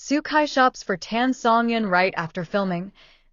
Sukai shops for Tan Songyun right after filming.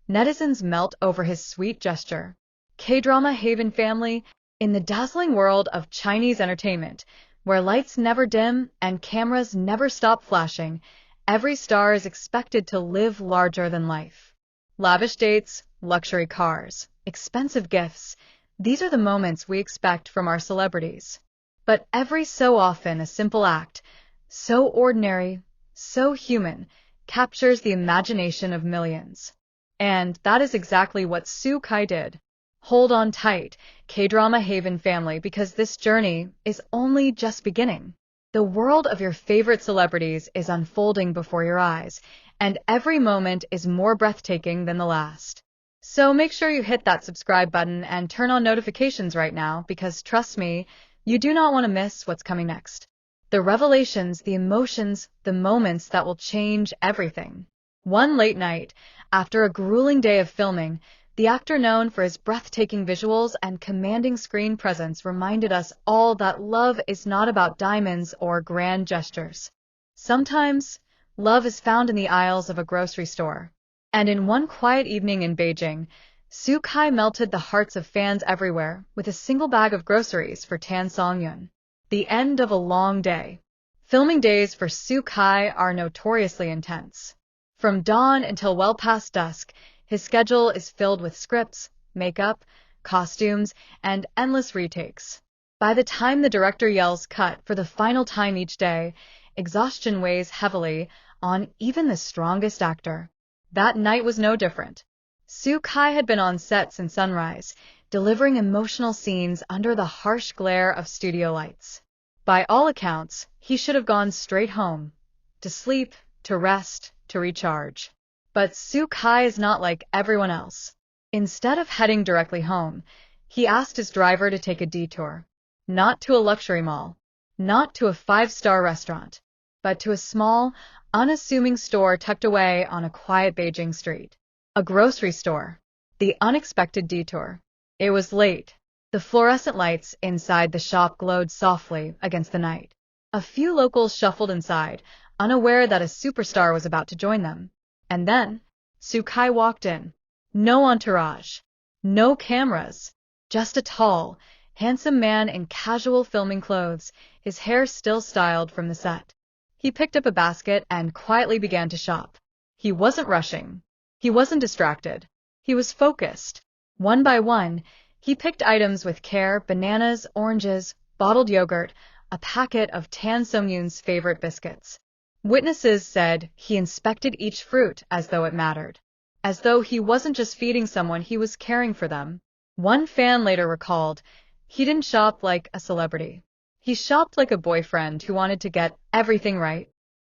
Netizens melt over his sweet gesture. K-drama Haven family. In the dazzling world of Chinese entertainment, where lights never dim and cameras never stop flashing, every star is expected to live larger than life. Lavish dates, luxury cars, expensive gifts. These are the moments we expect from our celebrities. But every so often a simple act, so ordinary, so human, captures the imagination of millions. And that is exactly what Sukai did. Hold on tight, K-drama Haven family, because this journey is only just beginning. The world of your favorite celebrities is unfolding before your eyes, and every moment is more breathtaking than the last. So make sure you hit that subscribe button and turn on notifications right now, because trust me, you do not want to miss what's coming next. The revelations, the emotions, the moments that will change everything. One late night, after a grueling day of filming, the actor known for his breathtaking visuals and commanding screen presence reminded us all that love is not about diamonds or grand gestures. Sometimes, love is found in the aisles of a grocery store. And in one quiet evening in Beijing, Sukai melted the hearts of fans everywhere with a single bag of groceries for Tan Songyun. The end of a long day. Filming days for Sukai are notoriously intense. From dawn until well past dusk, his schedule is filled with scripts, makeup, costumes, and endless retakes. By the time the director yells cut for the final time each day, exhaustion weighs heavily on even the strongest actor. That night was no different. Sukai had been on set since sunrise, delivering emotional scenes under the harsh glare of studio lights. By all accounts, he should have gone straight home, to sleep, to rest, to recharge. But Sukai is not like everyone else. Instead of heading directly home, he asked his driver to take a detour. Not to a luxury mall, not to a five-star restaurant, but to a small, unassuming store tucked away on a quiet Beijing street. A grocery store. The unexpected detour. It was late. The fluorescent lights inside the shop glowed softly against the night. A few locals shuffled inside, unaware that a superstar was about to join them. And then, Sukai walked in. No entourage. No cameras. Just a tall, handsome man in casual filming clothes, his hair still styled from the set. He picked up a basket and quietly began to shop. He wasn't rushing. He wasn't distracted. He was focused. One by one, he picked items with care: bananas, oranges, bottled yogurt, a packet of Tan Songyun's favorite biscuits. Witnesses said he inspected each fruit as though it mattered. As though he wasn't just feeding someone, he was caring for them. One fan later recalled, he didn't shop like a celebrity. He shopped like a boyfriend who wanted to get everything right.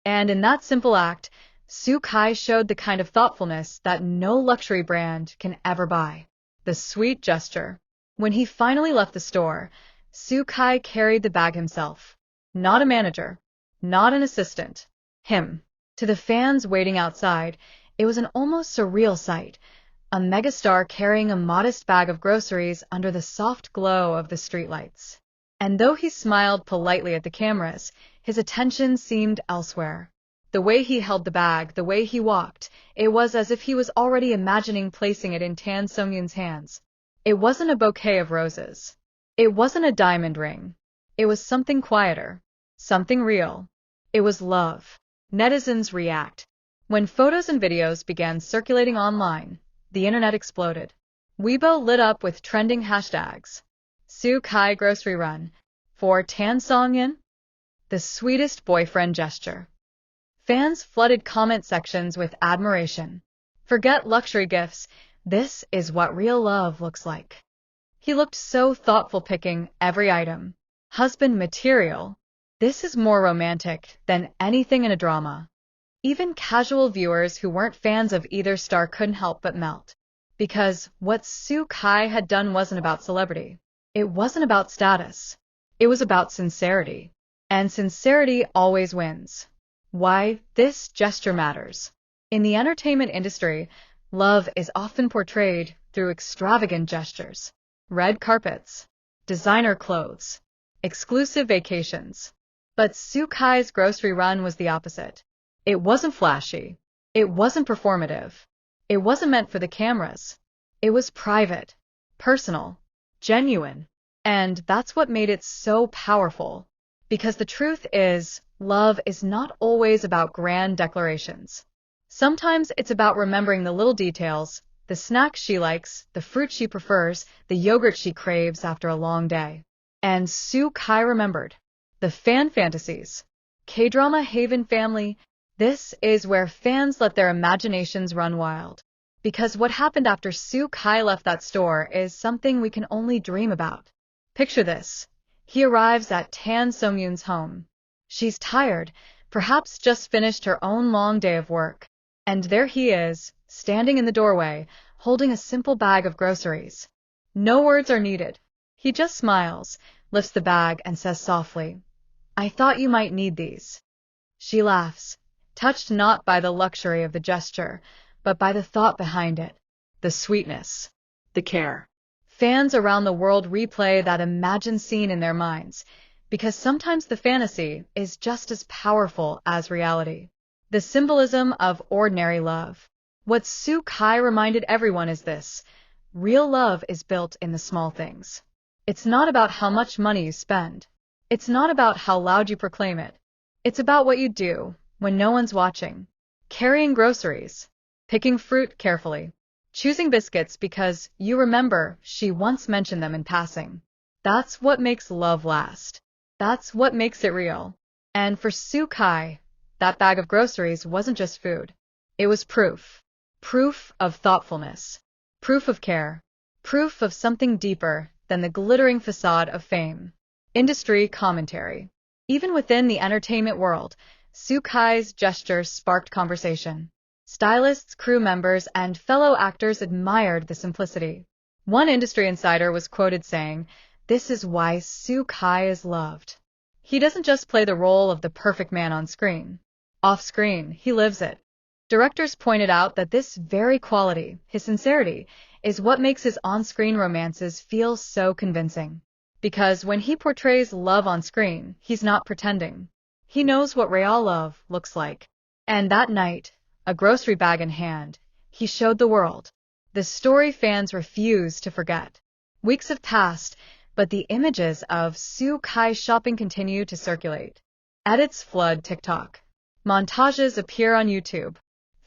And in that simple act, Sukai showed the kind of thoughtfulness that no luxury brand can ever buy. The sweet gesture. When he finally left the store, Sukai carried the bag himself. Not a manager. Not an assistant. Him. To the fans waiting outside, it was an almost surreal sight. A megastar carrying a modest bag of groceries under the soft glow of the streetlights. And though he smiled politely at the cameras, his attention seemed elsewhere. The way he held the bag, the way he walked, it was as if he was already imagining placing it in Tan Songyun's hands. It wasn't a bouquet of roses. It wasn't a diamond ring. It was something quieter. Something real. It was love. Netizens react. When photos and videos began circulating online, the internet exploded. Weibo lit up with trending hashtags. Sukai grocery run. For Tan Songyun? The sweetest boyfriend gesture. Fans flooded comment sections with admiration. Forget luxury gifts. This is what real love looks like. He looked so thoughtful picking every item. Husband material. This is more romantic than anything in a drama. Even casual viewers who weren't fans of either star couldn't help but melt. Because what Sukai had done wasn't about celebrity. It wasn't about status. It was about sincerity. And sincerity always wins. Why this gesture matters. In the entertainment industry, love is often portrayed through extravagant gestures. Red carpets, designer clothes, exclusive vacations. But Sukai's grocery run was the opposite. It wasn't flashy. It wasn't performative. It wasn't meant for the cameras. It was private, personal, genuine. And that's what made it so powerful. Because the truth is, love is not always about grand declarations. Sometimes it's about remembering the little details, the snack she likes, the fruit she prefers, the yogurt she craves after a long day. And Sue Kai remembered. The fan fantasies. K-drama Haven family. This is where fans let their imaginations run wild. Because what happened after Sue Kai left that store is something we can only dream about. Picture this. He arrives at Tan Songyun's home. She's tired, perhaps just finished her own long day of work. And there he is, standing in the doorway, holding a simple bag of groceries. No words are needed. He just smiles, lifts the bag, and says softly, "I thought you might need these." She laughs, touched not by the luxury of the gesture, but by the thought behind it, the sweetness, the care. Fans around the world replay that imagined scene in their minds, because sometimes the fantasy is just as powerful as reality. The symbolism of ordinary love. What Sue Kai reminded everyone is this: real love is built in the small things. It's not about how much money you spend. It's not about how loud you proclaim it. It's about what you do when no one's watching. Carrying groceries, picking fruit carefully, choosing biscuits because you remember she once mentioned them in passing. That's what makes love last. That's what makes it real. And for Sue Kai, that bag of groceries wasn't just food. It was proof. Proof of thoughtfulness. Proof of care. Proof of something deeper than the glittering facade of fame. Industry commentary. Even within the entertainment world, Sue Kai's gestures sparked conversation. Stylists, crew members, and fellow actors admired the simplicity. One industry insider was quoted saying, "This is why Sue Kai is loved. He doesn't just play the role of the perfect man on screen. Off-screen, he lives it." Directors pointed out that this very quality, his sincerity, is what makes his on-screen romances feel so convincing. Because when he portrays love on screen, he's not pretending. He knows what real love looks like. And that night, a grocery bag in hand, he showed the world the story fans refuse to forget. Weeks have passed, but the images of Sue Kai shopping continue to circulate. Edits flood TikTok. Montages appear on YouTube.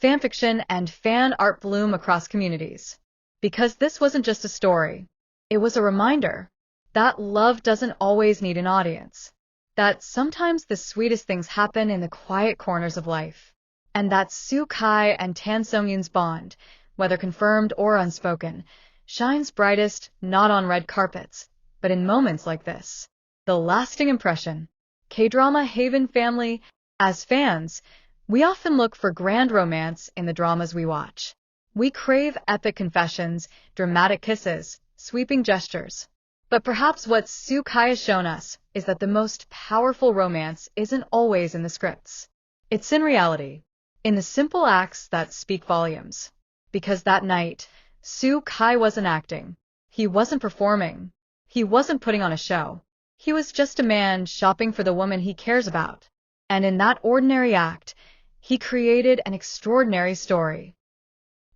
Fanfiction and fan art bloom across communities. Because this wasn't just a story. It was a reminder that love doesn't always need an audience. That sometimes the sweetest things happen in the quiet corners of life. And that Sue Kai and Tan Songyun's bond, whether confirmed or unspoken, shines brightest not on red carpets, but in moments like this. The lasting impression. K-drama Haven family. As fans, we often look for grand romance in the dramas we watch. We crave epic confessions, dramatic kisses, sweeping gestures. But perhaps what Sue Kai has shown us is that the most powerful romance isn't always in the scripts. It's in reality, in the simple acts that speak volumes. Because that night, Sue Kai wasn't acting. He wasn't performing. He wasn't putting on a show. He was just a man shopping for the woman he cares about. And in that ordinary act, he created an extraordinary story.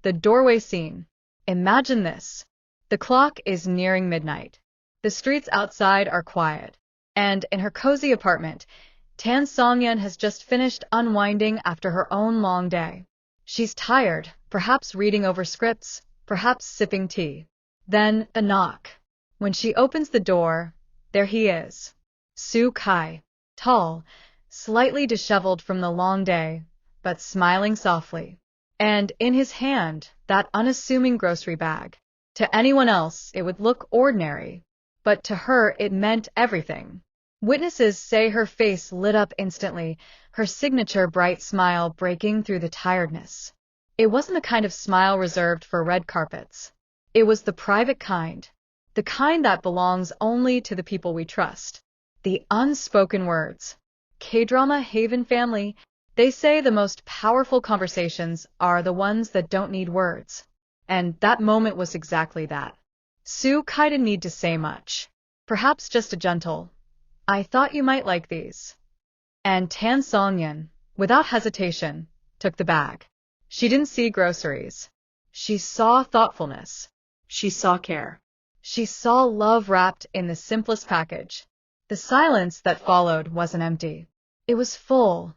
The doorway scene. Imagine this. The clock is nearing midnight. The streets outside are quiet. And in her cozy apartment, Tan Songyun has just finished unwinding after her own long day. She's tired, perhaps reading over scripts, perhaps sipping tea. Then the knock. When she opens the door, there he is. Sue Kai. Tall, slightly disheveled from the long day, but smiling softly. And in his hand, that unassuming grocery bag. To anyone else, it would look ordinary. But to her, it meant everything. Witnesses say her face lit up instantly, her signature bright smile breaking through the tiredness. It wasn't the kind of smile reserved for red carpets. It was the private kind. The kind that belongs only to the people we trust. The unspoken words. K-drama Haven family. They say the most powerful conversations are the ones that don't need words. And that moment was exactly that. Sue Kai didn't need to say much. Perhaps just a gentle, "I thought you might like these." And Tan Songyun, without hesitation, took the bag. She didn't see groceries. She saw thoughtfulness. She saw care. She saw love wrapped in the simplest package. The silence that followed wasn't empty. It was full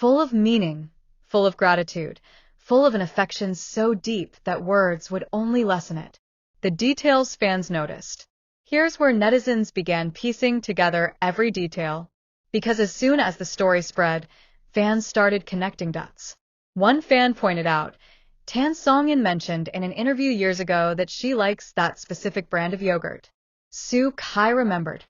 of meaning, full of gratitude, full of an affection so deep that words would only lessen it. The details fans noticed. Here's where netizens began piecing together every detail, because as soon as the story spread, fans started connecting dots. One fan pointed out, Songyun mentioned in an interview years ago that she likes that specific brand of yogurt. Kai remembered.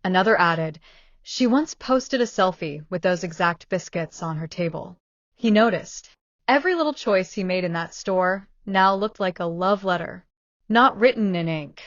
Another added, she once posted a selfie with those exact biscuits on her table. He noticed. Every little choice he made in that store now looked like a love letter. Not written in ink,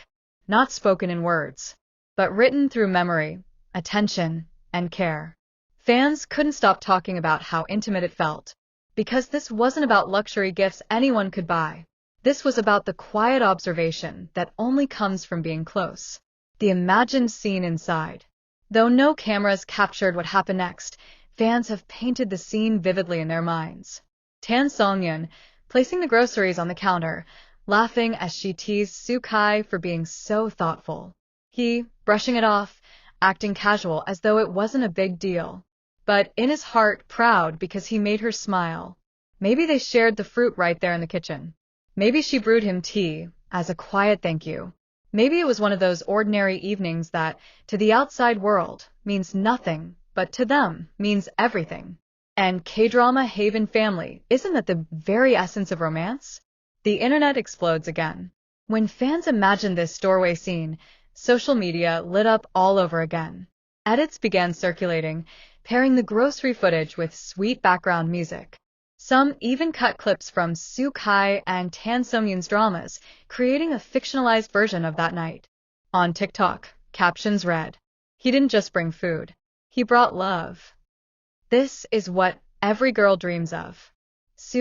not spoken in words, but written through memory, attention, and care. Fans couldn't stop talking about how intimate it felt, because this wasn't about luxury gifts anyone could buy. This was about the quiet observation that only comes from being close. The imagined scene inside. Though no cameras captured what happened next, fans have painted the scene vividly in their minds. Songyun, placing the groceries on the counter, laughing as she teased Kai for being so thoughtful. He, brushing it off, acting casual as though it wasn't a big deal. But in his heart, proud because he made her smile. Maybe they shared the fruit right there in the kitchen. Maybe she brewed him tea, as a quiet thank you. Maybe it was one of those ordinary evenings that, to the outside world, means nothing, but to them, means everything. And K-drama Haven Family, isn't that the very essence of romance? The internet explodes again. When fans imagined this doorway scene, social media lit up all over again. Edits began circulating, pairing the grocery footage with sweet background music. Some even cut clips from Kai and Songyun's dramas, creating a fictionalized version of that night. On TikTok, captions read, "He didn't just bring food. He brought love." This is what every girl dreams of.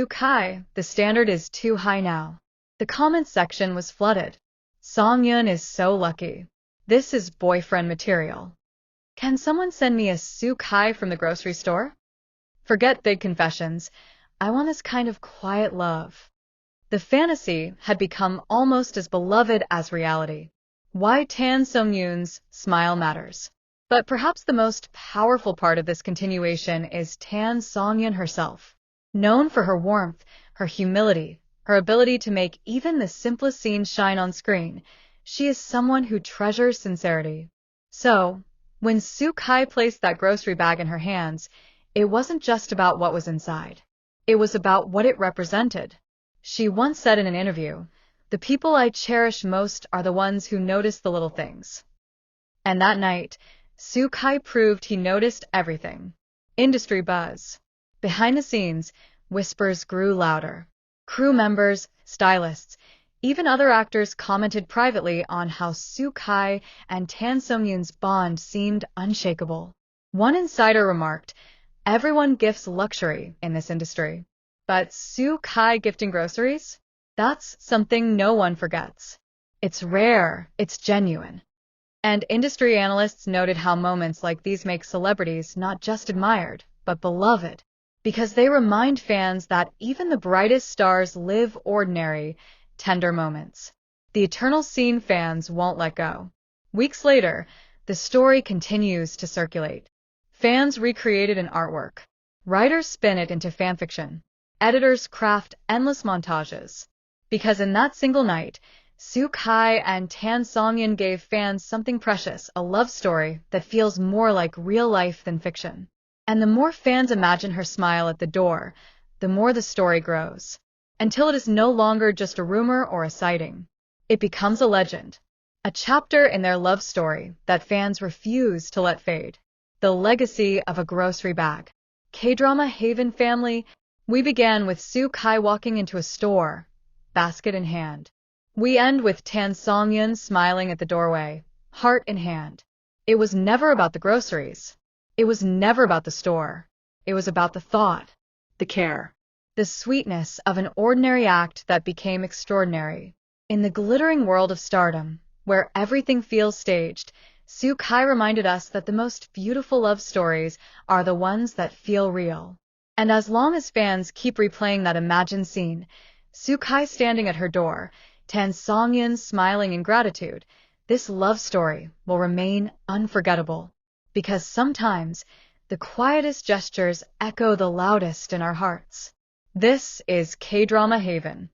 Kai, the standard is too high now. The comments section was flooded. Songyun is so lucky. This is boyfriend material. Can someone send me a Kai from the grocery store? Forget big confessions. I want this kind of quiet love. The fantasy had become almost as beloved as reality. Why Songyun's smile matters. But perhaps the most powerful part of this continuation is Songyun herself. Known for her warmth, her humility, her ability to make even the simplest scenes shine on screen, she is someone who treasures sincerity. So, when Kai placed that grocery bag in her hands, it wasn't just about what was inside. It was about what it represented. She once said in an interview, "The people I cherish most are the ones who notice the little things." And that night, Kai proved he noticed everything. Industry buzz. Behind the scenes, whispers grew louder. Crew members, stylists, even other actors commented privately on how Kai and Songyun's bond seemed unshakable. One insider remarked, "Everyone gifts luxury in this industry. But Kai gifting groceries? That's something no one forgets. It's rare, it's genuine." And industry analysts noted how moments like these make celebrities not just admired, but beloved, because they remind fans that even the brightest stars live ordinary, tender moments. The eternal scene fans won't let go. Weeks later, the story continues to circulate. Fans recreate it in artwork. Writers spin it into fanfiction. Editors craft endless montages. Because in that single night, Kai and Songyun gave fans something precious, a love story that feels more like real life than fiction. And the more fans imagine her smile at the door, the more the story grows. Until it is no longer just a rumor or a sighting. It becomes a legend. A chapter in their love story that fans refuse to let fade. The legacy of a grocery bag. K-drama Haven Family. We began with Kai walking into a store, basket in hand. We end with Songyun smiling at the doorway, heart in hand. It was never about the groceries. It was never about the store. It was about the thought, the care, the sweetness of an ordinary act that became extraordinary. In the glittering world of stardom, where everything feels staged, Kai reminded us that the most beautiful love stories are the ones that feel real. And as long as fans keep replaying that imagined scene, Sukai standing at her door, Songyun smiling in gratitude, this love story will remain unforgettable. Because sometimes the quietest gestures echo the loudest in our hearts. This is K-Drama Haven.